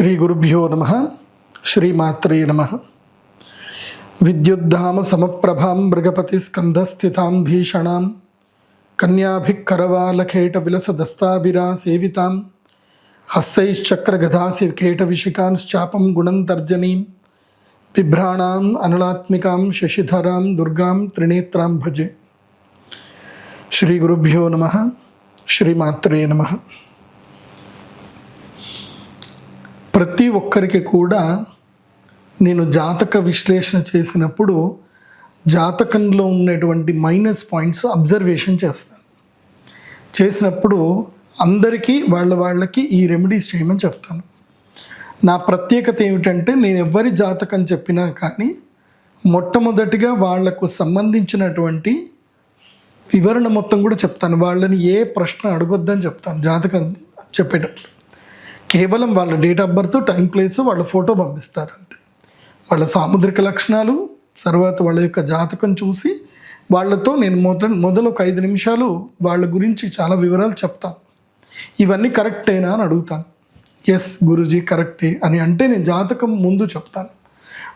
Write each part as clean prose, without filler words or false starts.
శ్రీ గురుభ్యో నమః. శ్రీమాత్రే నమః. విద్యుద్ధామ సమప్రభాం మృగపతి స్కంధస్థితాం భీషణాం కన్యాభికరవాలకేట విలసదస్తాభిరా సేవితాం హస్తైశ్చక్రగదాసి కేటవిశికాంశ్చాపం గుణంతర్జనీం బిభ్రాణాం అనలాత్మికాం శశిధరాం దుర్గాం త్రినేత్రాం భజే. శ్రీ గురుభ్యో నమః. శ్రీమాత్రే నమః. ప్రతి ఒక్కరికి కూడా నేను జాతక విశ్లేషణ చేసినప్పుడు జాతకంలో ఉన్నటువంటి మైనస్ పాయింట్స్ అబ్జర్వేషన్ చేసినప్పుడు అందరికీ వాళ్ళకి ఈ రెమెడీస్ చేయమని చెప్తాను. నా ప్రత్యేకత ఏమిటంటే నేను ఎవరి జాతకం చెప్పినా కానీ మొట్టమొదటిగా వాళ్లకు సంబంధించినటువంటి వివరణ మొత్తం కూడా చెప్తాను. వాళ్ళని ఏ ప్రశ్న అడగొద్దని చెప్తాను జాతకం చెప్పేటప్పుడు. కేవలం వాళ్ళ date of birth, time, place, వాళ్ళ ఫోటో పంపిస్తారు అంతే. వాళ్ళ సాముద్రిక లక్షణాలు, తర్వాత వాళ్ళ యొక్క జాతకం చూసి వాళ్ళతో నేను మొదలు ఒక 5 నిమిషాలు వాళ్ళ గురించి చాలా వివరాలు చెప్తాను. ఇవన్నీ కరెక్టేనా అని అడుగుతాను. ఎస్ గురూజీ కరెక్టే అని అంటే నేను జాతకం ముందు చెప్తాను.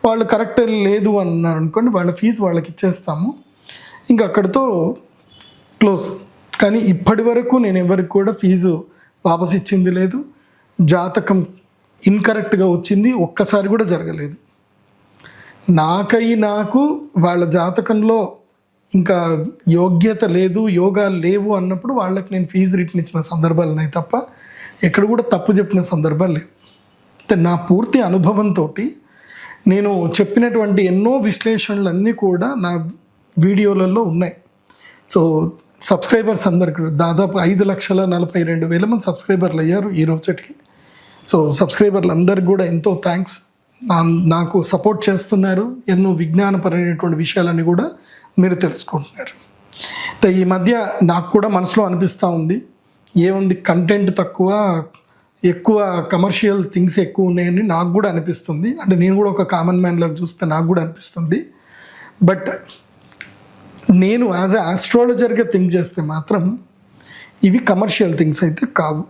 వాళ్ళు కరెక్టే లేదు అన్నారు అనుకోండి, వాళ్ళ ఫీజు వాళ్ళకి ఇచ్చేస్తాము, ఇంకా అక్కడితో క్లోజ్. కానీ ఇప్పటి వరకు నేను ఎవరికి కూడా ఫీజు వాపస్ ఇచ్చింది లేదు. జాతకం ఇన్కరెక్ట్గా వచ్చింది ఒక్కసారి కూడా జరగలేదు. నాకు వాళ్ళ జాతకంలో ఇంకా యోగ్యత లేదు, యోగాలు లేవు అన్నప్పుడు వాళ్ళకి నేను ఫీజు రిటర్న్ ఇచ్చిన సందర్భాలు ఉన్నాయి తప్ప ఎక్కడ కూడా తప్పు చెప్పిన సందర్భాలు లేవు. అంటే నా పూర్తి అనుభవంతో నేను చెప్పినటువంటి ఎన్నో విశ్లేషణలన్నీ కూడా నా వీడియోలలో ఉన్నాయి. సో సబ్స్క్రైబర్స్ అందరికి దాదాపు 5,42,000 మంది సబ్స్క్రైబర్లు అయ్యారు ఈ రోజుకి. సో సబ్స్క్రైబర్లు అందరికి కూడా ఎంతో థ్యాంక్స్. నాకు సపోర్ట్ చేస్తున్నారు. ఎన్నో విజ్ఞానపరమైనటువంటి విషయాలన్నీ కూడా మీరు తెలుసుకుంటున్నారు. ఈ మధ్య నాకు కూడా మనసులో అనిపిస్తూ ఉంది, ఏముంది కంటెంట్ తక్కువ, ఎక్కువ కమర్షియల్ థింగ్స్ ఎక్కువ ఉన్నాయని నాకు కూడా అనిపిస్తుంది. అంటే నేను కూడా ఒక కామన్ మ్యాన్ లాగా చూస్తే నాకు కూడా అనిపిస్తుంది. బట్ నేను యాజ్ ఎ ఆస్ట్రాలజర్గా థింక్ చేస్తే మాత్రం ఇవి కమర్షియల్ థింగ్స్ అయితే కావు.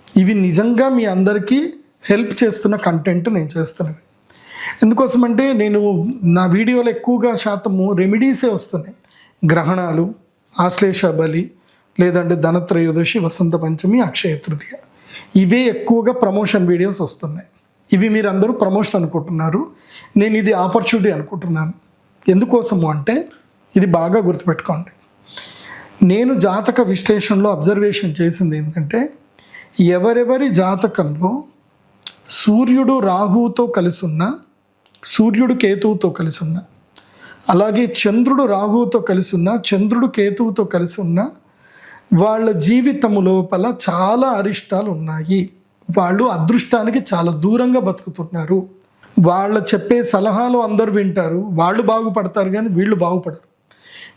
ఇవి నిజంగా మీ అందరికీ హెల్ప్ చేస్తున్న కంటెంట్ నేను చేస్తున్నవి. ఎందుకోసమంటే నేను నా వీడియోలో ఎక్కువగా శాతము రెమెడీసే వస్తున్నాయి. గ్రహణాలు, ఆశ్లేష బలి, లేదంటే ధనత్రయోదశి, వసంత పంచమి, అక్షయ తృతీయ, ఇవే ఎక్కువగా ప్రమోషన్ వీడియోస్ వస్తున్నాయి. ఇవి మీరు అందరూ ప్రమోషన్ అనుకుంటున్నారు, నేను ఇది ఆపర్చునిటీ అనుకుంటున్నాను. ఎందుకోసము అంటే ఇది బాగా గుర్తుపెట్టుకోండి. నేను జాతక విశ్లేషణలో అబ్జర్వేషన్ చేసింది ఏంటంటే, ఎవరెవరి జాతకంలో సూర్యుడు రాహువుతో కలిసి ఉన్న, సూర్యుడు కేతువుతో కలిసి ఉన్న, అలాగే చంద్రుడు రాహువుతో కలిసి ఉన్న, చంద్రుడు కేతువుతో కలిసి ఉన్న వాళ్ళ జీవితము లోపల చాలా అరిష్టాలు ఉన్నాయి. వాళ్ళు అదృష్టానికి చాలా దూరంగా బతుకుతున్నారు. వాళ్ళు చెప్పే సలహాలు అందరూ వింటారు, వాళ్ళు బాగుపడతారు కానీ వీళ్ళు బాగుపడరు.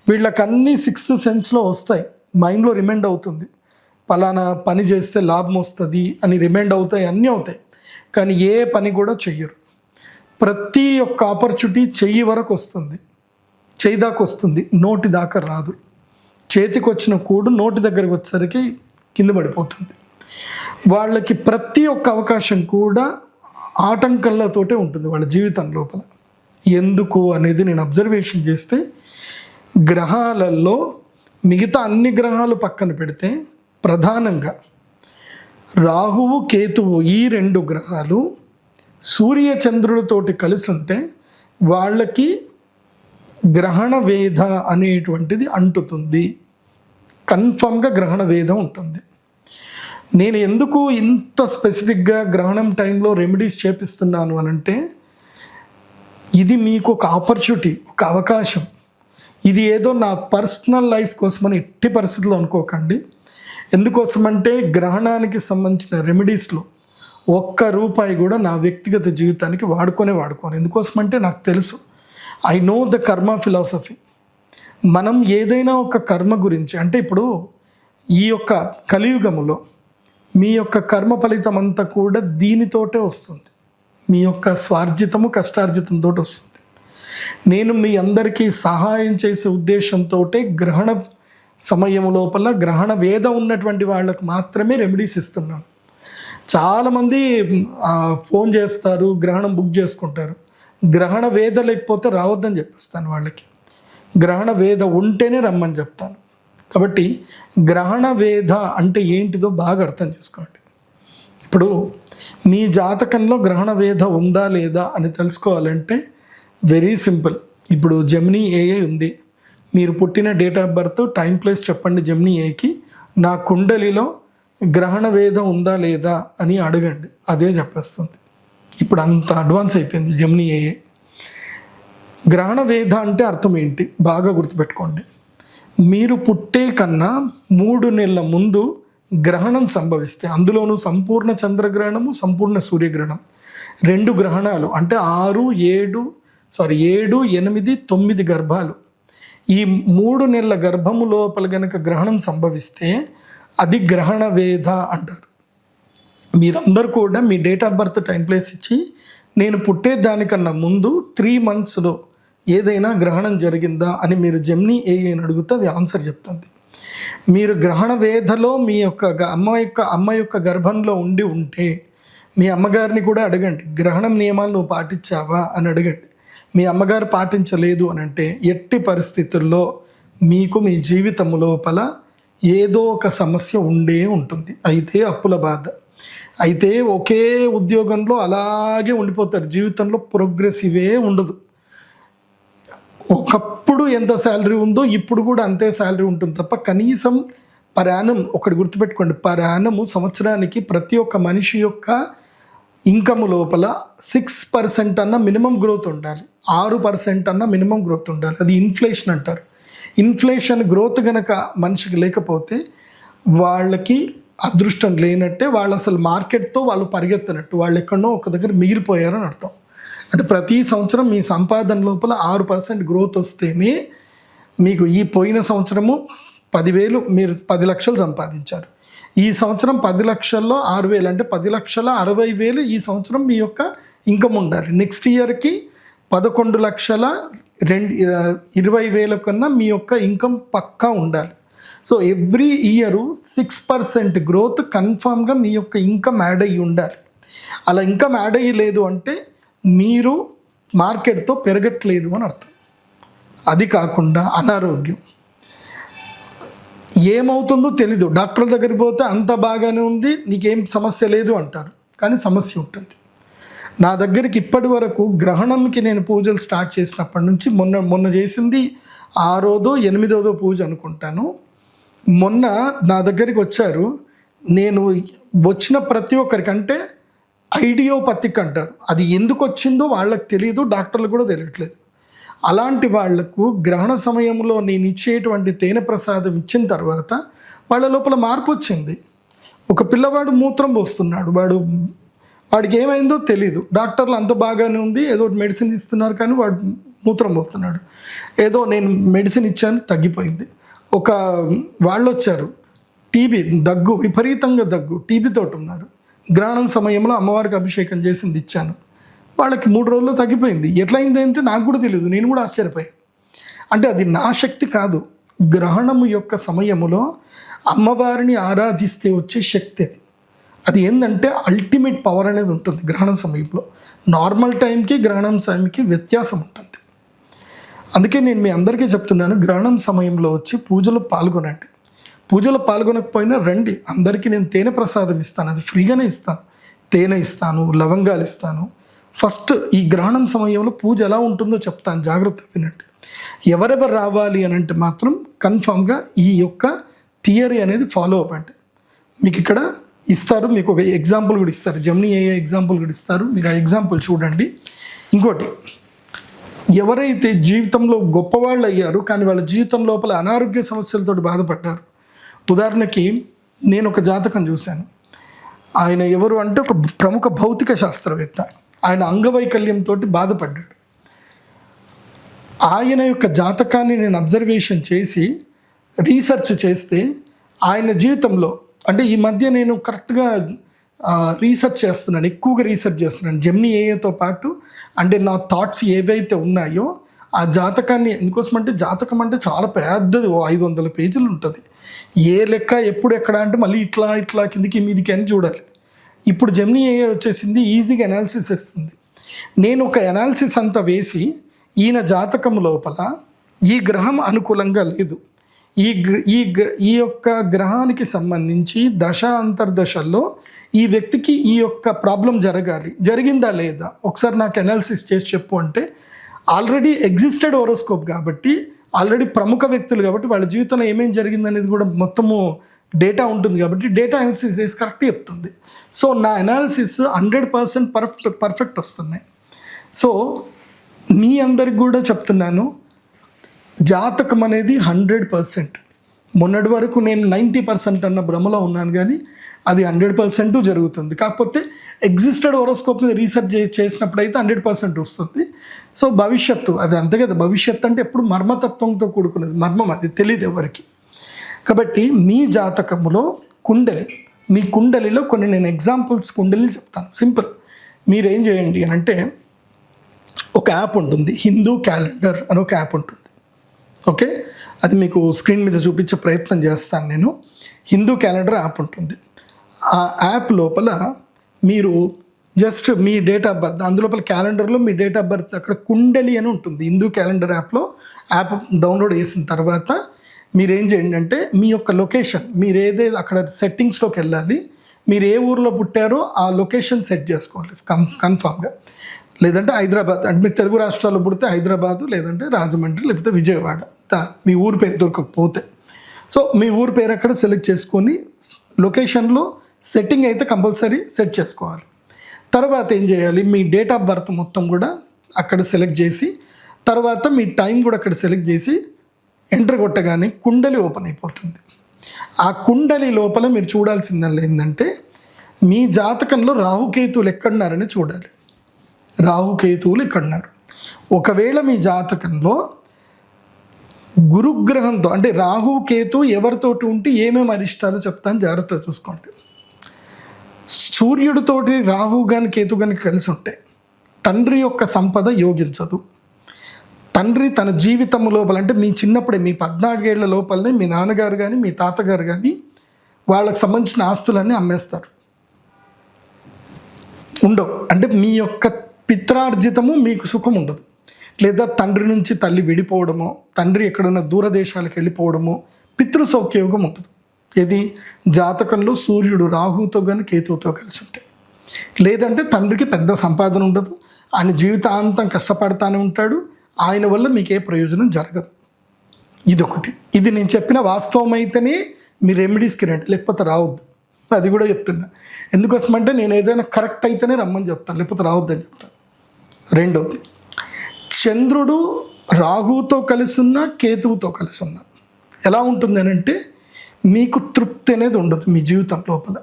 వీళ్ళకన్నీ 6th సెన్స్లో వస్తాయి, మైండ్లో రిమైండ్ అవుతుంది. పలానా పని చేస్తే లాభం వస్తుంది అని రిమైండ్ అవుతాయి, అన్నీ అవుతాయి. కానీ ఏ పని కూడా చెయ్యరు. ప్రతి ఒక్క ఆపర్చునిటీ చెయ్యి వరకు వస్తుంది, చెయ్యి దాకా వస్తుంది, నోటి దాకా రాదు. చేతికి వచ్చిన కూడు నోటి దగ్గరికి వచ్చేసరికి కింద పడిపోతుంది. వాళ్ళకి ప్రతి ఒక్క అవకాశం కూడా ఆటంకాలతోటే ఉంటుంది వాళ్ళ జీవితం లోపల. ఎందుకు అనేది నేను అబ్జర్వేషన్ చేస్తే, గ్రహాలలో మిగతా అన్ని గ్రహాలు పక్కన పెడితే ప్రధానంగా రాహువు, కేతువు, ఈ 2 గ్రహాలు సూర్య చంద్రులతోటి కలిసి ఉంటే వాళ్ళకి గ్రహణ వేధ అనేటువంటిది అంటుతుంది. కన్ఫామ్గా గ్రహణ వేధం ఉంటుంది. నేను ఎందుకు ఇంత స్పెసిఫిక్గా గ్రహణం టైంలో రెమెడీస్ చేపిస్తున్నాను అనంటే, ఇది మీకు ఒక ఆపర్చునిటీ, ఒక అవకాశం. ఇది ఏదో నా పర్సనల్ లైఫ్ కోసమని ఎట్టి పరిస్థితుల్లో అనుకోకండి. ఎందుకోసమంటే గ్రహణానికి సంబంధించిన రెమెడీస్లో ₹1 కూడా నా వ్యక్తిగత జీవితానికి వాడుకోను. ఎందుకోసమంటే నాకు తెలుసు, ఐ నో ద కర్మ ఫిలాసఫీ. మనం ఏదైనా ఒక కర్మ గురించి, అంటే ఇప్పుడు ఈ యొక్క కలియుగములో మీ యొక్క కర్మ ఫలితం అంతా కూడా దీనితోటే వస్తుంది. మీ యొక్క స్వార్జితము, కష్టార్జితంతో వస్తుంది. నేను మీ అందరికీ సహాయం చేసే ఉద్దేశంతో గ్రహణ సమయం లోపల గ్రహణ వేద ఉన్నటువంటి వాళ్ళకు మాత్రమే రెమెడీస్ ఇస్తున్నాను. చాలామంది ఫోన్ చేస్తారు, గ్రహణం బుక్ చేసుకుంటారు. గ్రహణ వేద లేకపోతే రావద్దని చెప్పిస్తాను వాళ్ళకి. గ్రహణ వేద ఉంటేనే రమ్మని చెప్తాను. కాబట్టి గ్రహణ వేద అంటే ఏంటిదో బాగా అర్థం చేసుకోండి. ఇప్పుడు మీ జాతకంలో గ్రహణ వేద ఉందా లేదా అని తెలుసుకోవాలంటే వెరీ సింపుల్. ఇప్పుడు జెమినీ ఏఐ ఉంది. మీరు పుట్టిన date of birth, time, place చెప్పండి జెమినీ ఏకి. నా కుండలిలో గ్రహణ వేద ఉందా లేదా అని అడగండి, అదే చెప్పేస్తుంది. ఇప్పుడు అంత అడ్వాన్స్ అయిపోయింది జెమినీ ఏఐ. గ్రహణ వేద అంటే అర్థం ఏంటి బాగా గుర్తుపెట్టుకోండి. మీరు పుట్టే కన్నా 3 నెలల ముందు గ్రహణం సంభవిస్తే, అందులోనూ సంపూర్ణ చంద్రగ్రహణము, సంపూర్ణ సూర్యగ్రహణం, 2 గ్రహణాలు అంటే 7, 8, 9 గర్భాలు, ఈ 3 నెలల గర్భము లోపల గనక గ్రహణం సంభవిస్తే అది గ్రహణ వేద అంటారు. మీరందరూ కూడా మీ date of birth, time, place ఇచ్చి నేను పుట్టేదానికన్నా ముందు 3 మంత్స్లో ఏదైనా గ్రహణం జరిగిందా అని మీరు జెమినీ ఏఐని అడిగితే అది ఆన్సర్ చెప్తుంది. మీరు గ్రహణ వేధలో మీ యొక్క అమ్మ యొక్క గర్భంలో ఉంటే మీ అమ్మగారిని కూడా అడగండి, గ్రహణం నియమాలు నువ్వు పాటించావా అని అడగండి. మీ అమ్మగారు పాటించలేదు అని అంటే ఎట్టి పరిస్థితుల్లో మీకు మీ జీవితం లోపల ఏదో ఒక సమస్య ఉంటుంది. అయితే అప్పుల బాధ, అయితే ఒకే ఉద్యోగంలో అలాగే ఉండిపోతారు, జీవితంలో ప్రోగ్రెసివే ఉండదు. ఒకప్పుడు ఎంత శాలరీ ఉందో ఇప్పుడు కూడా అంతే శాలరీ ఉంటుంది తప్ప కనీసం పర్ యానం, ఒకటి గుర్తుపెట్టుకోండి, పర్ యానము సంవత్సరానికి ప్రతి ఒక్క మనిషి యొక్క ఇన్కమ్ లోపల 6% అన్న మినిమం గ్రోత్ ఉండాలి, 6% అన్న మినిమం గ్రోత్ ఉండాలి. అది ఇన్ఫ్లేషన్ అంటారు. ఇన్ఫ్లేషన్ గ్రోత్ గనక మనిషికి లేకపోతే వాళ్ళకి అదృష్టం లేనట్టే, వాళ్ళు అసలు మార్కెట్తో వాళ్ళు పరిగెత్తనట్టు, వాళ్ళు ఎక్కడో ఒక దగ్గర మిగిలిపోయారని అర్థం. అంటే ప్రతి సంవత్సరం మీ సంపాదన లోపల 6% గ్రోత్ వస్తేనే మీకు, ఈ పోయిన సంవత్సరము 10,000 మీరు 10 లక్షలు సంపాదించారు, ఈ సంవత్సరం 10 లక్షల్లో 6,000 అంటే 10,60,000 ఈ సంవత్సరం మీ యొక్క ఇన్కమ్ ఉండాలి. నెక్స్ట్ ఇయర్కి 11,20,000 కన్నా మీ యొక్క ఇన్కమ్ పక్కా ఉండాలి. సో ఎవ్రీ ఇయర్ 6% గ్రోత్ కన్ఫామ్గా మీ యొక్క ఇన్కమ్ యాడ్ అయ్యి ఉండాలి. అలా ఇన్కమ్ యాడ్ అయ్యి లేదు అంటే మీరు మార్కెట్తో పెరగట్లేదు అని అర్థం. అది కాకుండా అనారోగ్యం, ఏమవుతుందో తెలీదు, డాక్టర్ దగ్గరికి పోతే అంత బాగానే ఉంది, నీకేం సమస్య లేదు అంటారు, కానీ సమస్య ఉంటుంది. నా దగ్గరికి ఇప్పటి వరకు గ్రహణంకి నేను పూజలు స్టార్ట్ చేసినప్పటి నుంచి మొన్న చేసింది 6వ 8వ పూజ అనుకుంటాను. మొన్న నా దగ్గరికి వచ్చారు, నేను వచ్చిన ప్రతి ఒక్కరికి, అంటే ఐడియోపతిక్ అంటారు, అది ఎందుకు వచ్చిందో వాళ్ళకి తెలియదు, డాక్టర్లకు కూడా తెలియట్లేదు. అలాంటి వాళ్లకు గ్రహణ సమయంలో నేను ఇచ్చేటువంటి తేనె ప్రసాదం ఇచ్చిన తర్వాత వాళ్ళ లోపల మార్పు వచ్చింది. ఒక పిల్లవాడు మూత్రం పోస్తున్నాడు, వాడికి ఏమైందో తెలీదు, డాక్టర్లు అంత బాగానే ఉంది, ఏదో మెడిసిన్ ఇస్తున్నారు కానీ వాడు మూత్రం పోతున్నాడు. ఏదో నేను మెడిసిన్ ఇచ్చాను, తగ్గిపోయింది. ఒక వాళ్ళు వచ్చారు, టీబీ, దగ్గు, విపరీతంగా దగ్గు, టీబీతో ఉన్నారు. గ్రహణం సమయంలో అమ్మవారికి అభిషేకం చేసింది ఇచ్చాను, వాళ్ళకి 3 రోజుల్లో తగ్గిపోయింది. ఎట్లయింది అంటే నాకు కూడా తెలియదు, నేను కూడా ఆశ్చర్యపోయాను. అంటే అది నా శక్తి కాదు, గ్రహణము యొక్క సమయములో అమ్మవారిని ఆరాధిస్తే వచ్చే శక్తి అది. అది ఏంటంటే అల్టిమేట్ పవర్ అనేది ఉంటుంది గ్రహణం సమయంలో. నార్మల్ టైంకి గ్రహణం సమయంకి వ్యత్యాసం ఉంటుంది. అందుకే నేను మీ అందరికీ చెప్తున్నాను, గ్రహణం సమయంలో వచ్చి పూజలో పాల్గొనండి. పూజలో పాల్గొనకపోయినా రండి, అందరికీ నేను తేనె ప్రసాదం ఇస్తాను, అది ఫ్రీగానే ఇస్తాను. తేనె ఇస్తాను, లవంగాలు ఇస్తాను. ఫస్ట్ ఈ గ్రహణం సమయంలో పూజ ఎలా ఉంటుందో చెప్తాను, జాగ్రత్త వినండి. ఎవరెవరు రావాలి అని అంటే మాత్రం కన్ఫామ్గా ఈ యొక్క థియరీ అనేది ఫాలో అవ్వండి. మీకు ఇక్కడ ఇస్తారు, మీకు ఒక ఎగ్జాంపుల్ కూడా ఇస్తారు, జెమినీ ఏఐ ఎగ్జాంపుల్ కూడా ఇస్తారు, మీరు ఆ ఎగ్జాంపుల్ చూడండి. ఇంకోటి, ఎవరైతే జీవితంలో గొప్పవాళ్ళు అయ్యారు కానీ వాళ్ళ జీవితం లోపల అనారోగ్య సమస్యలతో బాధపడ్డారు. ఉదాహరణకి నేను ఒక జాతకం చూశాను. ఆయన ఎవరు అంటే ఒక ప్రముఖ భౌతిక శాస్త్రవేత్త. ఆయన అంగవైకల్యంతో బాధపడ్డాడు. ఆయన యొక్క జాతకాన్ని నేను అబ్జర్వేషన్ చేసి రీసెర్చ్ చేస్తే ఆయన జీవితంలో, అంటే ఈ మధ్య నేను కరెక్ట్గా రీసెర్చ్ చేస్తున్నాను, ఎక్కువగా రీసెర్చ్ చేస్తున్నాను జెమినీ ఏఐతో పాటు. అంటే నా థాట్స్ ఏవైతే ఉన్నాయో ఆ జాతకాన్ని, ఎందుకోసమంటే జాతకం అంటే చాలా పెద్దది, 500 పేజీలు ఉంటుంది. ఏ లెక్క ఎప్పుడు ఎక్కడ అంటే మళ్ళీ ఇట్లా కిందికి మీదికి అని చూడాలి. ఇప్పుడు జెమినీ ఏఐ వచ్చేసింది, ఈజీగా అనాలిసిస్ ఇస్తుంది. నేను ఒక అనాలిసిస్ అంతా వేసి ఈయన జాతకం లోపల ఈ గ్రహం అనుకూలంగా లేదు, ఈ యొక్క గ్రహానికి సంబంధించి దశ అంతర్దశల్లో ఈ వ్యక్తికి ఈ యొక్క ప్రాబ్లం జరిగిందా లేదా ఒకసారి నాకు అనాలిసిస్ చేసి చెప్పు అంటే, ఆల్రెడీ ఎగ్జిస్టెడ్ హోరోస్కోప్ కాబట్టి, ఆల్రెడీ ప్రముఖ వ్యక్తులు కాబట్టి వాళ్ళ జీవితంలో ఏమేం జరిగిందనేది కూడా మొత్తము డేటా ఉంటుంది కాబట్టి డేటా అనాలిసిస్ చేసి కరెక్ట్ చెప్తుంది. సో నా అనాలిసిస్ 100% పర్ఫెక్ట్ వస్తున్నాయి. సో మీ అందరికి కూడా చెప్తున్నాను, జాతకం అనేది 100%. మొన్నటి వరకు నేను 90% అన్న భ్రమలో ఉన్నాను, కానీ అది 100% జరుగుతుంది. కాకపోతే ఎగ్జిస్టెడ్ హోరోస్కోప్ మీద రీసెర్చ్ చేసినప్పుడు అయితే 100% వస్తుంది. సో భవిష్యత్తు అది అంతే కదా, భవిష్యత్తు అంటే ఎప్పుడు మర్మతత్వంతో కూడుకున్నది, మర్మం అది తెలియదు ఎవరికి. కాబట్టి మీ జాతకంలో కుండలి, మీ కుండలిలో కొన్ని నేను ఎగ్జాంపుల్స్ కుండలి చెప్తాను. సింపుల్, మీరేం చేయండి అని అంటే, ఒక యాప్ ఉంటుంది, హిందూ క్యాలెండర్ అని ఒక యాప్ ఉంటుంది. ఓకే, అది మీకు స్క్రీన్ మీద చూపించే ప్రయత్నం చేస్తాను నేను. హిందూ క్యాలెండర్ యాప్ ఉంటుంది. ఆ యాప్ లోపల మీరు జస్ట్ మీ డేట్ ఆఫ్ బర్త్, అందులోపల క్యాలెండర్లో మీ డేట్ ఆఫ్ బర్త్ అక్కడ కుండలి అని ఉంటుంది. హిందూ క్యాలెండర్ యాప్లో యాప్ డౌన్లోడ్ చేసిన తర్వాత మీరు ఏం చేయండి అంటే, మీ యొక్క లొకేషన్, మీరు ఏదైతే అక్కడ సెట్టింగ్స్లోకి వెళ్ళాలి, మీరు ఏ ఊర్లో పుట్టారో ఆ లొకేషన్ సెట్ చేసుకోవాలి కన్ఫామ్గా. లేదంటే హైదరాబాద్ అంటే మీరు తెలుగు రాష్ట్రాల్లో పుడితే హైదరాబాదు, లేదంటే రాజమండ్రి, లేకపోతే విజయవాడ, మీ ఊరు పేరు దొరకకపోతే. సో మీ ఊరు పేరు అక్కడ సెలెక్ట్ చేసుకొని లొకేషన్లో సెట్టింగ్ అయితే కంపల్సరీ సెట్ చేసుకోవాలి. తర్వాత ఏం చేయాలి, మీ డేట్ ఆఫ్ బర్త్ మొత్తం కూడా అక్కడ సెలెక్ట్ చేసి, తర్వాత మీ టైం కూడా అక్కడ సెలెక్ట్ చేసి ఎంటర్ కొట్టగానే కుండలి ఓపెన్ అయిపోతుంది. ఆ కుండలి లోపల మీరు చూడాల్సిందల్లా ఏంటంటే, మీ జాతకంలో రాహుకేతువులు ఎక్కడున్నారని చూడాలి. రాహుకేతువులు ఎక్కడున్నారు. ఒకవేళ మీ జాతకంలో గురుగ్రహంతో అంటే రాహుకేతు ఎవరితోటి ఉంటే ఏమేమి అరిష్టాలు చెప్తాను, జాగ్రత్తగా చూసుకోండి. సూర్యుడితోటి రాహు కానీ కేతు కానీ కలిసి ఉంటే తండ్రి యొక్క సంపద యోగించదు. తండ్రి తన జీవితం లోపల అంటే మీ చిన్నప్పుడే మీ 14 ఏళ్ల లోపలనే మీ నాన్నగారు కానీ మీ తాతగారు కానీ వాళ్ళకి సంబంధించిన ఆస్తులన్నీ అమ్మేస్తారు, ఉండవు. అంటే మీ యొక్క పిత్రార్జితము మీకు సుఖం ఉండదు. లేదా తండ్రి నుంచి తల్లి విడిపోవడమో, తండ్రి ఎక్కడన్నా దూరదేశాలకు వెళ్ళిపోవడమో, పితృ సౌఖ్యయోగం ఉండదు. ఇది జాతకంలో సూర్యుడు రాహుతో కానీ కేతువుతో కలిసి ఉంటాయి. లేదంటే తండ్రికి పెద్ద సంపాదన ఉండదు, ఆయన జీవితాంతం కష్టపడతానే ఉంటాడు, ఆయన వల్ల మీకు ఏ ప్రయోజనం జరగదు. ఇదొకటి. ఇది నేను చెప్పిన వాస్తవం అయితేనే మీ రెమెడీస్కి రండి, లేకపోతే రావద్దు. అది కూడా చెప్తున్నా. ఎందుకోసమంటే నేను ఏదైనా కరెక్ట్ అయితేనే రమ్మని చెప్తాను, లేకపోతే రావద్దని చెప్తాను. రెండవది, చంద్రుడు రాహుతో కలిసి ఉన్న కేతువుతో కలిసి ఉన్న ఎలా ఉంటుంది అని అంటే, మీకు తృప్తి అనేది ఉండదు. మీ జీవితం లోపల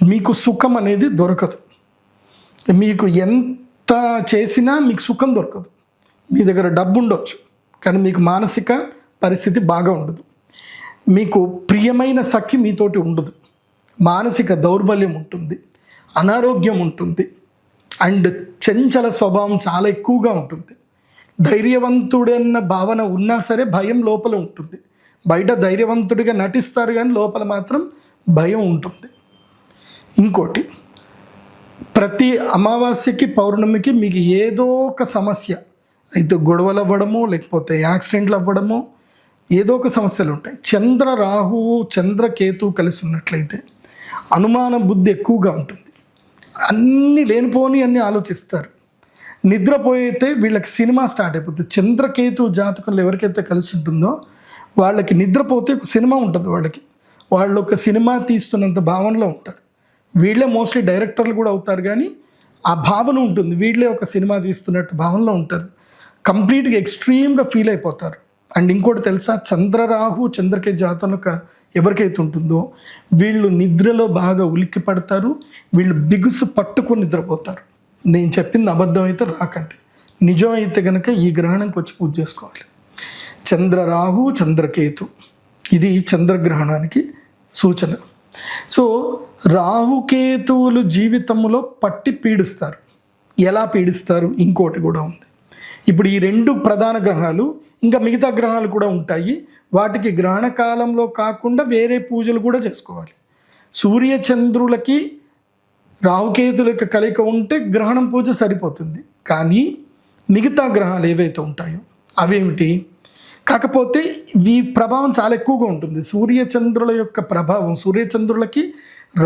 మీకు సుఖం అనేది దొరకదు. మీకు ఎంత చేసినా మీకు సుఖం దొరకదు. మీ దగ్గర డబ్బు ఉండొచ్చు, కానీ మీకు మానసిక పరిస్థితి బాగా ఉండదు. మీకు ప్రియమైన సఖి మీతోటి ఉండదు. మానసిక దౌర్బల్యం ఉంటుంది, అనారోగ్యం ఉంటుంది, అండ్ చంచల స్వభావం చాలా ఎక్కువగా ఉంటుంది. ధైర్యవంతుడన్న భావన ఉన్నా సరే భయం లోపల ఉంటుంది. బయట ధైర్యవంతుడిగా నటిస్తారు, కానీ లోపల మాత్రం భయం ఉంటుంది. ఇంకోటి, ప్రతి అమావాస్యకి పౌర్ణమికి మీకు ఏదో ఒక సమస్య అయితే, గొడవలు అవ్వడము, లేకపోతే యాక్సిడెంట్లు అవ్వడము, ఏదో ఒక సమస్యలు ఉంటాయి. చంద్ర రాహువు చంద్రకేతు కలిసి ఉన్నట్లయితే అనుమాన బుద్ధి ఎక్కువగా ఉంటుంది. అన్నీ లేనిపోని అన్నీ ఆలోచిస్తారు. నిద్రపోయితే వీళ్ళకి సినిమా స్టార్ట్ అయిపోతుంది. చంద్రకేతు జాతకంలో ఎవరికైతే కలిసి ఉంటుందో వాళ్ళకి నిద్రపోతే ఒక సినిమా ఉంటుంది. వాళ్ళు ఒక సినిమా తీస్తున్నంత భావనలో ఉంటారు. వీళ్ళే మోస్ట్లీ డైరెక్టర్లు కూడా అవుతారు, కానీ ఆ భావన ఉంటుంది. వీళ్ళే ఒక సినిమా తీస్తున్నట్టు భావనలో ఉంటారు. కంప్లీట్గా ఎక్స్ట్రీమ్గా ఫీల్ అయిపోతారు. అండ్ ఇంకోటి తెలుసా, చంద్రరాహు చంద్రకేతు జాతకంలో ఎవరికైతే ఉంటుందో వీళ్ళు నిద్రలో బాగా ఉలిక్కి పడతారు. వీళ్ళు బిగుసు పట్టుకొని నిద్రపోతారు. నేను చెప్పింది అబద్ధం అయితే రాకండి, నిజం అయితే కనుక ఈ గ్రహణంకి వచ్చి పూజ చేసుకోవాలి. చంద్రరాహు చంద్రకేతు, ఇది చంద్రగ్రహణానికి సూచన. సో రాహుకేతువులు జీవితంలో పట్టి పీడిస్తారు. ఎలా పీడిస్తారు ఇంకోటి కూడా ఉంది. ఇప్పుడు ఈ 2 ప్రధాన గ్రహాలు, ఇంకా మిగతా గ్రహాలు కూడా ఉంటాయి. వాటికి గ్రహణ కాలంలో కాకుండా వేరే పూజలు కూడా చేసుకోవాలి. సూర్య చంద్రులకి రాహుకేతుల యొక్క కలయిక ఉంటే గ్రహణం పూజ సరిపోతుంది. కానీ మిగతా గ్రహాలు ఏవైతే ఉంటాయో అవేమిటి, కాకపోతే ఈ ప్రభావం చాలా ఎక్కువగా ఉంటుంది. సూర్యచంద్రుల యొక్క ప్రభావం, సూర్యచంద్రులకి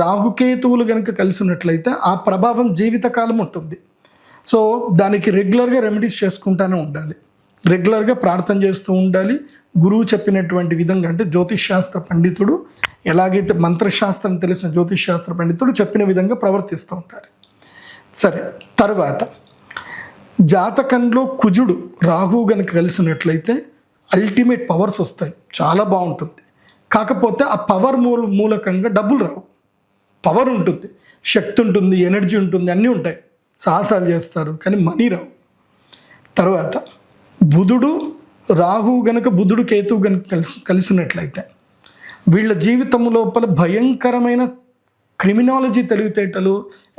రాహుకేతువులు కనుక కలిసి ఉన్నట్లయితే ఆ ప్రభావం జీవితకాలం ఉంటుంది. సో దానికి రెగ్యులర్గా రెమెడీస్ చేసుకుంటూనే ఉండాలి, రెగ్యులర్గా ప్రార్థన చేస్తూ ఉండాలి. గురువు చెప్పినటువంటి విధంగా, అంటే జ్యోతిష్ శాస్త్ర పండితుడు ఎలాగైతే మంత్రశాస్త్రం తెలిసిన జ్యోతిష్ శాస్త్ర పండితుడు చెప్పిన విధంగా ప్రవర్తిస్తూ ఉంటారు. సరే, తర్వాత జాతకంలో కుజుడు రాహువు కనుక కలిసి ఉన్నట్లయితే అల్టిమేట్ పవర్స్ వస్తాయి, చాలా బాగుంటుంది. కాకపోతే ఆ పవర్ మూలకంగా డబ్బులు రావు. పవర్ ఉంటుంది, శక్తి ఉంటుంది, ఎనర్జీ ఉంటుంది, అన్నీ ఉంటాయి, సాహసాలు చేస్తారు, కానీ మనీ రావు. తర్వాత బుధుడు రాహువు గనక బుధుడు కేతువు గనక కలిసినట్లయితే వీళ్ళ జీవితం లోపల భయంకరమైన క్రిమినాలజీ తెలివితేటలు,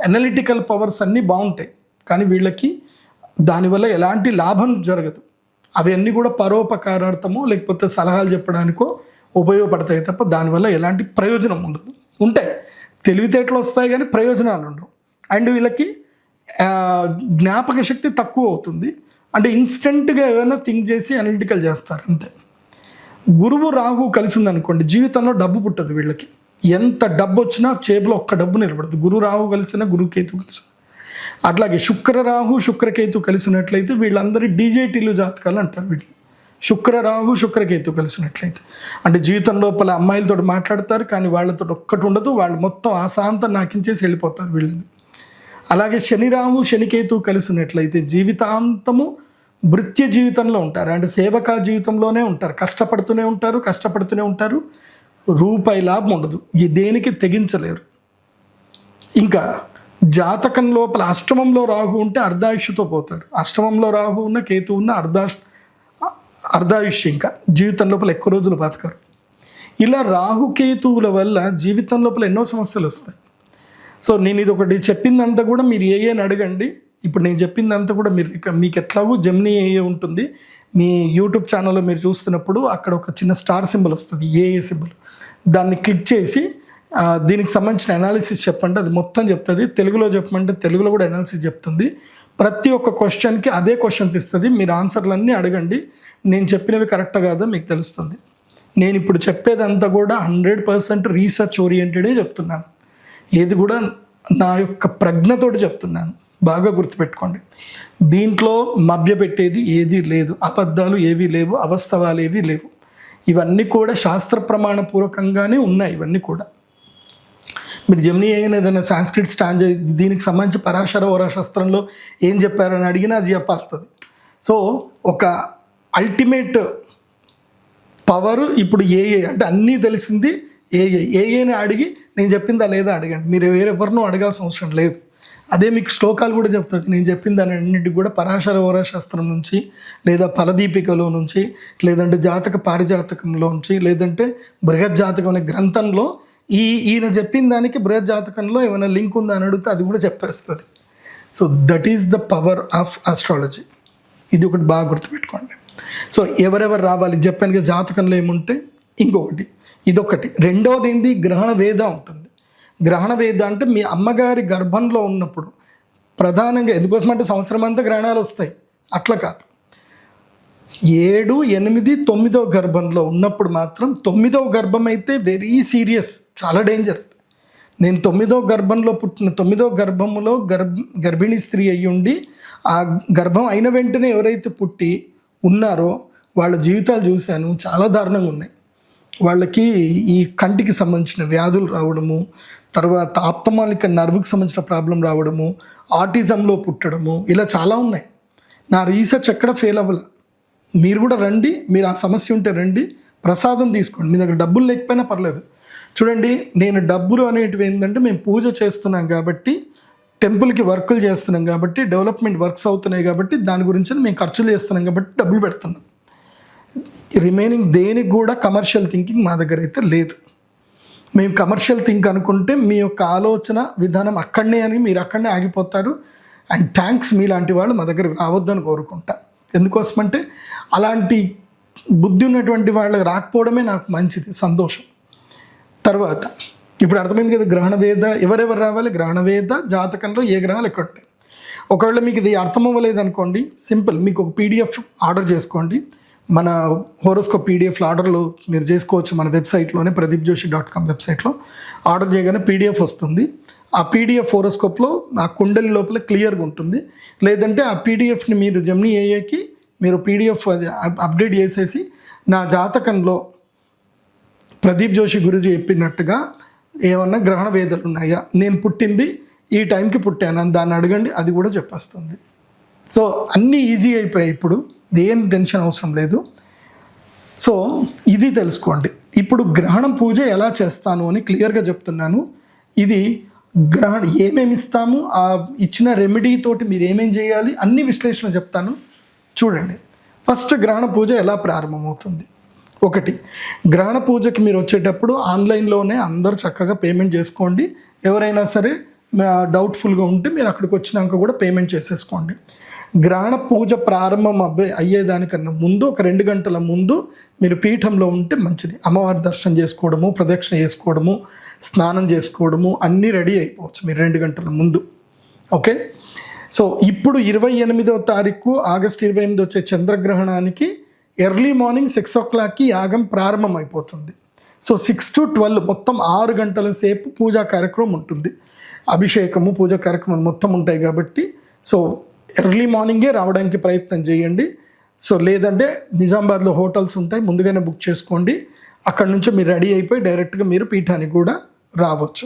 అనలిటికల్ పవర్స్ అన్నీ బాగుంటాయి, కానీ వీళ్ళకి దానివల్ల ఎలాంటి లాభం జరగదు. అవన్నీ కూడా పరోపకారార్థమో లేకపోతే సలహాలు చెప్పడానికో ఉపయోగపడతాయి తప్ప దానివల్ల ఎలాంటి ప్రయోజనం ఉండదు. ఉంటాయి, తెలివితేటలు వస్తాయి కానీ ప్రయోజనాలు ఉండవు. అండ్ వీళ్ళకి జ్ఞాపక శక్తి తక్కువ అవుతుంది, అంటే ఇన్స్టెంట్గా ఏదైనా థింక్ చేసి అనలిటికల్ చేస్తారు అంతే. గురువు రాహు కలిసి ఉందనుకోండి, జీవితంలో డబ్బు పుట్టదు వీళ్ళకి. ఎంత డబ్బు వచ్చినా చేతిలో ఒక్క డబ్బు నిలబడదు. గురు రాహు కలిసిన గురు కేతు కలిసి. అట్లాగే శుక్ర రాహు శుక్రకేతు కలిసినట్లయితే వీళ్ళందరి డీజేటీలు జాతకాలు అంటారు వీళ్ళు. శుక్ర రాహు శుక్రకేతు కలిసినట్లయితే అంటే జీవితం లోపల అమ్మాయిలతో మాట్లాడతారు, కానీ వాళ్ళతో ఒక్కటి ఉండదు, వాళ్ళు మొత్తం ఆశాంతం నాకించేసి వెళ్ళిపోతారు వీళ్ళని. అలాగే శని రాహు శనికేతు కలిసినట్లయితే జీవితాంతము భృత్య జీవితంలో ఉంటారు, అంటే సేవకా జీవితంలోనే ఉంటారు, కష్టపడుతూనే ఉంటారు, రూపాయి లాభం ఉండదు, ఈ దేనికి తెగించలేరు. ఇంకా జాతకం లోపల అష్టమంలో రాహు ఉంటే అర్ధాయుష్యుతో పోతారు. అష్టమంలో రాహు ఉన్న కేతు ఉన్న అర్ధాయుష్యం, ఇంకా జీవితం లోపల ఎక్కువ రోజులు బతకరు. ఇలా రాహుకేతువుల వల్ల జీవితం లోపల ఎన్నో సమస్యలు వస్తాయి. సో నేను ఇది ఒకటి చెప్పిందంతా కూడా మీరు ఏఏని అడగండి. ఇప్పుడు నేను చెప్పిందంతా కూడా మీకు ఎట్లాగో జెమినీ ఏఏ ఉంటుంది, మీ యూట్యూబ్ ఛానల్లో మీరు చూస్తున్నప్పుడు అక్కడ ఒక చిన్న స్టార్ సింబల్ వస్తుంది, ఏఏ సింబల్. దాన్ని క్లిక్ చేసి దీనికి సంబంధించిన అనాలిసిస్ చెప్పండి, అది మొత్తం చెప్తుంది. తెలుగులో చెప్పమంటే తెలుగులో కూడా అనాలిసిస్ చెప్తుంది. ప్రతి ఒక్క క్వశ్చన్కి అదే క్వశ్చన్స్ ఇస్తుంది. మీరు ఆన్సర్లన్నీ అడగండి, నేను చెప్పినవి కరెక్టా కాదో మీకు తెలుస్తుంది. నేను ఇప్పుడు చెప్పేదంతా కూడా 100% రీసెర్చ్ ఓరియంటెడే చెప్తున్నాను, ఏది కూడా నా యొక్క ప్రజ్ఞతోటి చెప్తున్నాను, బాగా గుర్తుపెట్టుకోండి. దీంట్లో మభ్యపెట్టేది ఏదీ లేదు, అబద్ధాలు ఏవీ లేవు, అవాస్తవాలు ఏవీ లేవు. ఇవన్నీ కూడా శాస్త్ర ప్రమాణపూర్వకంగానే ఉన్నాయి. ఇవన్నీ కూడా మీరు జెమినీ అయిన ఏదైనా సాంస్క్రిట్ స్టాండ్ దీనికి సంబంధించి పరాశర శాస్త్రంలో ఏం చెప్పారని అడిగినా అది చెప్పేస్తుంది. సో ఒక అల్టిమేట్ పవర్ ఇప్పుడు ఏఏ, అంటే అన్నీ తెలిసింది ఏఏని అడిగి నేను చెప్పిందా లేదా అడగండి. మీరు వేరెవరినో అడగాల్సిన అవసరం లేదు. అదే మీకు శ్లోకాలు కూడా చెప్తుంది. నేను చెప్పిన దాని అన్నింటికి కూడా పరాశర శాస్త్రం నుంచి, లేదా ఫలదీపికలో నుంచి, లేదంటే జాతక పారిజాతకంలో నుంచి, లేదంటే బృహజ్జాతకం అనే గ్రంథంలో ఈయన చెప్పిన దానికి బృహజ్జాతకంలో ఏమైనా లింక్ ఉందా అని అడిగితే అది కూడా చెప్పేస్తుంది. So that is the power of astrology. ఇది ఒకటి బాగా గుర్తుపెట్టుకోండి. సో ఎవరెవరు రావాలి చెప్పాను కదా, జాతకంలో ఏముంటే ఇంకొకటి ఇదొకటి. రెండవది ఏంటి, గ్రహణ వేద ఉంటుంది. గ్రహణ వేద అంటే మీ అమ్మగారి గర్భంలో ఉన్నప్పుడు ప్రధానంగా, ఎందుకోసమంటే సంవత్సరం అంతా గ్రహణాలు వస్తాయి, అట్లా కాదు. 7, 8, 9వ గర్భంలో ఉన్నప్పుడు మాత్రం, 9వ గర్భం అయితే వెరీ సీరియస్, చాలా డేంజర్. నేను 9వ గర్భంలో పుట్టిన 9వ గర్భంలో గర్భిణీ స్త్రీ అయ్యి ఉండి ఆ గర్భం అయిన వెంటనే ఎవరైతే పుట్టి ఉన్నారో వాళ్ళ జీవితాలు చూశాను, చాలా దారుణంగా ఉన్నాయి. వాళ్ళకి ఈ కంటికి సంబంధించిన వ్యాధులు రావడము, తర్వాత ఆప్తమాలిక నర్వ్కి సంబంధించిన ప్రాబ్లం రావడము, ఆటిజంలో పుట్టడము, ఇలా చాలా ఉన్నాయి. నా రీసెర్చ్ ఎక్కడ ఫెయిల్ అవ్వలే. మీరు కూడా రండి, మీరు ఆ సమస్య ఉంటే రండి, ప్రసాదం తీసుకోండి, మీ దగ్గర డబ్బులు లేకపోయినా పర్లేదు. చూడండి, నేను డబ్బులు అనేటివి ఏంటంటే మేము పూజ చేస్తున్నాం కాబట్టి, టెంపుల్కి వర్కులు చేస్తున్నాం కాబట్టి, డెవలప్మెంట్ వర్క్స్ అవుతున్నాయి కాబట్టి, దాని గురించి మేము ఖర్చులు చేస్తున్నాం కాబట్టి డబ్బులు పెడుతున్నాం. రిమైనింగ్ దేనికి కూడా కమర్షియల్ థింకింగ్ మా దగ్గర అయితే లేదు. మేము కమర్షియల్ థింక్ అనుకుంటే మీ యొక్క ఆలోచన విధానం అక్కడనే అని మీరు అక్కడనే ఆగిపోతారు. అండ్ థ్యాంక్స్, మీలాంటి వాళ్ళు మా దగ్గర రావద్దని కోరుకుంటా. ఎందుకోసమంటే అలాంటి బుద్ధి ఉన్నటువంటి వాళ్ళకి రాకపోవడమే నాకు మంచిది, సంతోషం. తర్వాత ఇప్పుడు అర్థమైంది కదా, గ్రహణవేద ఎవరెవరు రావాలి, గ్రహణవేద జాతకంలో ఏ గ్రహాలు ఎక్కడ ఉంటాయి. ఒకవేళ మీకు ఇది అర్థం అవ్వలేదు అనుకోండి, సింపుల్, మీకు ఒక పీడిఎఫ్ ఆర్డర్ చేసుకోండి. మన హోరోస్కోప్ పీడిఎఫ్లు ఆర్డర్లు మీరు చేసుకోవచ్చు మన వెబ్సైట్లోనే, pradeepjoshi.com వెబ్సైట్లో ఆర్డర్ చేయగానే పీడిఎఫ్ వస్తుంది. ఆ పీడిఎఫ్ హోరోస్కోప్లో ఆ కుండలి లోపల క్లియర్గా ఉంటుంది. లేదంటే ఆ పీడిఎఫ్ని మీరు జెమినీ ఏఐకి మీరు పీడిఎఫ్ అప్డేట్ చేసేసి నా జాతకంలో ప్రదీప్ జోషి గురూజీ చెప్పినట్టుగా ఏమన్నా గ్రహణ వేదలు ఉన్నాయా, నేను పుట్టింది ఈ టైంకి పుట్టాను దాన్ని అడగండి, అది కూడా చెప్పేస్తుంది. సో అన్నీ ఈజీ అయిపోయాయి, ఇప్పుడు ఏం టెన్షన్ అవసరం లేదు. సో ఇది తెలుసుకోండి. ఇప్పుడు గ్రహణం పూజ ఎలా చేస్తాను అని క్లియర్గా చెప్తున్నాను. ఇది గ్రహణం ఏమేమి ఇస్తాము, ఆ ఇచ్చిన రెమెడీ తోటి మీరు ఏమేం చేయాలి అన్ని విశ్లేషణ చెప్తాను, చూడండి. ఫస్ట్ గ్రహణ పూజ ఎలా ప్రారంభమవుతుంది. ఒకటి, గ్రహణ పూజకి మీరు వచ్చేటప్పుడు ఆన్లైన్లోనే అందరూ చక్కగా పేమెంట్ చేసుకోండి. ఎవరైనా సరే డౌట్ఫుల్గా ఉంటే మీరు అక్కడికి వచ్చినాక కూడా పేమెంట్ చేసేసుకోండి. గ్రహణ పూజ ప్రారంభం అయ్యేదానికన్నా ముందు ఒక 2 గంటల ముందు మీరు పీఠంలో ఉంటే మంచిది. అమ్మవారి దర్శనం చేసుకోవడము, ప్రదక్షిణ చేసుకోవడము, స్నానం చేసుకోవడము అన్నీ రెడీ అయిపోవచ్చు మీరు 2 గంటల ముందు. ఓకే. సో ఇప్పుడు 28వ తారీఖు ఆగస్టు 28 వచ్చే చంద్రగ్రహణానికి ఎర్లీ మార్నింగ్ 6 o'clockకి యాగం ప్రారంభం అయిపోతుంది. సో 6 to 12 మొత్తం 6 గంటల సేపు పూజా కార్యక్రమం ఉంటుంది. అభిషేకము, పూజా కార్యక్రమం మొత్తం ఉంటాయి కాబట్టి సో ఎర్లీ మార్నింగే రావడానికి ప్రయత్నం చేయండి. సో లేదంటే నిజామాబాద్లో హోటల్స్ ఉంటాయి, ముందుగానే బుక్ చేసుకోండి. అక్కడ నుంచి మీరు రెడీ అయిపోయి డైరెక్ట్గా మీరు పీఠానికి కూడా రావచ్చు.